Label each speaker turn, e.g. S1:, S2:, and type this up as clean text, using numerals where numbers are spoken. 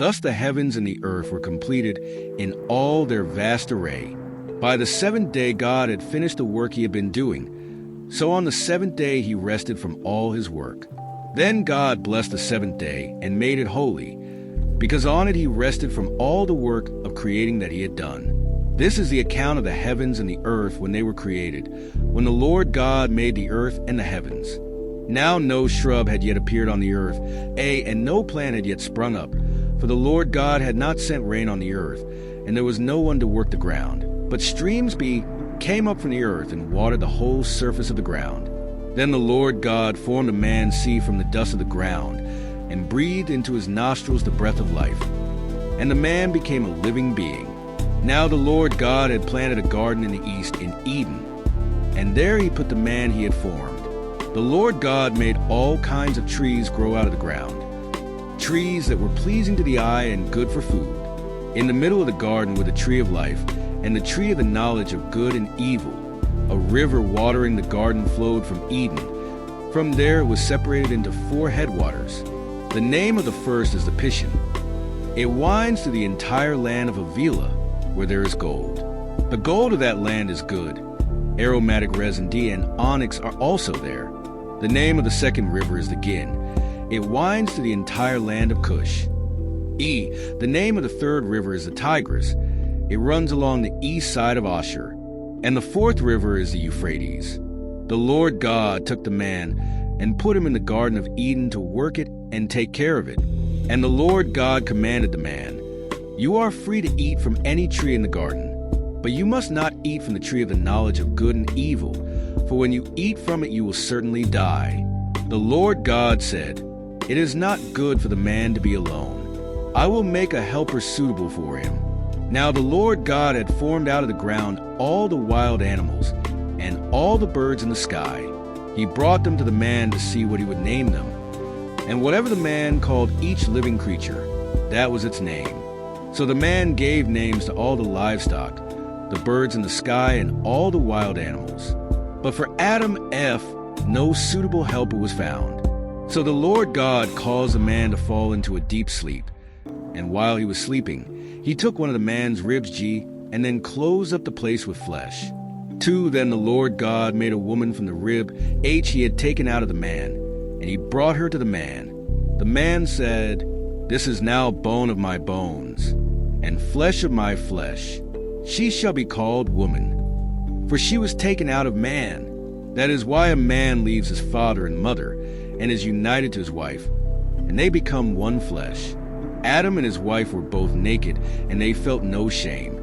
S1: Thus the heavens and the earth were completed in all their vast array. By the seventh day God had finished the work he had been doing. So on the seventh day he rested from all his work. Then God blessed the seventh day and made it holy, because on it he rested from all the work of creating that he had done. This is the account of the heavens and the earth when they were created, when the Lord God made the earth and the heavens. Now no shrub had yet appeared on the earth, and no plant had yet sprung up, for the Lord God had not sent rain on the earth, and there was no one to work the ground. But streams came up from the earth and watered the whole surface of the ground. Then the Lord God formed a man's seed from the dust of the ground, and breathed into his nostrils the breath of life. And the man became a living being. Now the Lord God had planted a garden in the east in Eden, and there he put the man he had formed. The Lord God made all kinds of trees grow out of the ground, trees that were pleasing to the eye and good for food. In the middle of the garden were the tree of life, and the tree of the knowledge of good and evil. A river watering the garden flowed from Eden. From there it was separated into 4 headwaters. The name of the first is the Pishon. It winds through the entire land of Avila, where there is gold. The gold of that land is good. Aromatic resin D and onyx are also there. The name of the second river is the Gin. It winds through the entire land of Cush. The name of the third river is the Tigris. It runs along the east side of Ashur. And the fourth river is the Euphrates. The Lord God took the man and put him in the Garden of Eden to work it and take care of it. And the Lord God commanded the man, "You are free to eat from any tree in the garden, but you must not eat from the tree of the knowledge of good and evil, for when you eat from it you will certainly die." The Lord God said, "It is not good for the man to be alone. I will make a helper suitable for him." Now the Lord God had formed out of the ground all the wild animals and all the birds in the sky. He brought them to the man to see what he would name them. And whatever the man called each living creature, that was its name. So the man gave names to all the livestock, the birds in the sky, and all the wild animals. But for Adam, no suitable helper was found. So the Lord God caused the man to fall into a deep sleep. And while he was sleeping, he took one of the man's ribs, and then closed up the place with flesh. Then the Lord God made a woman from the rib, he had taken out of the man, and he brought her to the man. The man said, "This is now bone of my bones, and flesh of my flesh. She shall be called woman, for she was taken out of man. That is why a man leaves his father and mother, and is united to his wife, and they become one flesh." Adam and his wife were both naked, and they felt no shame.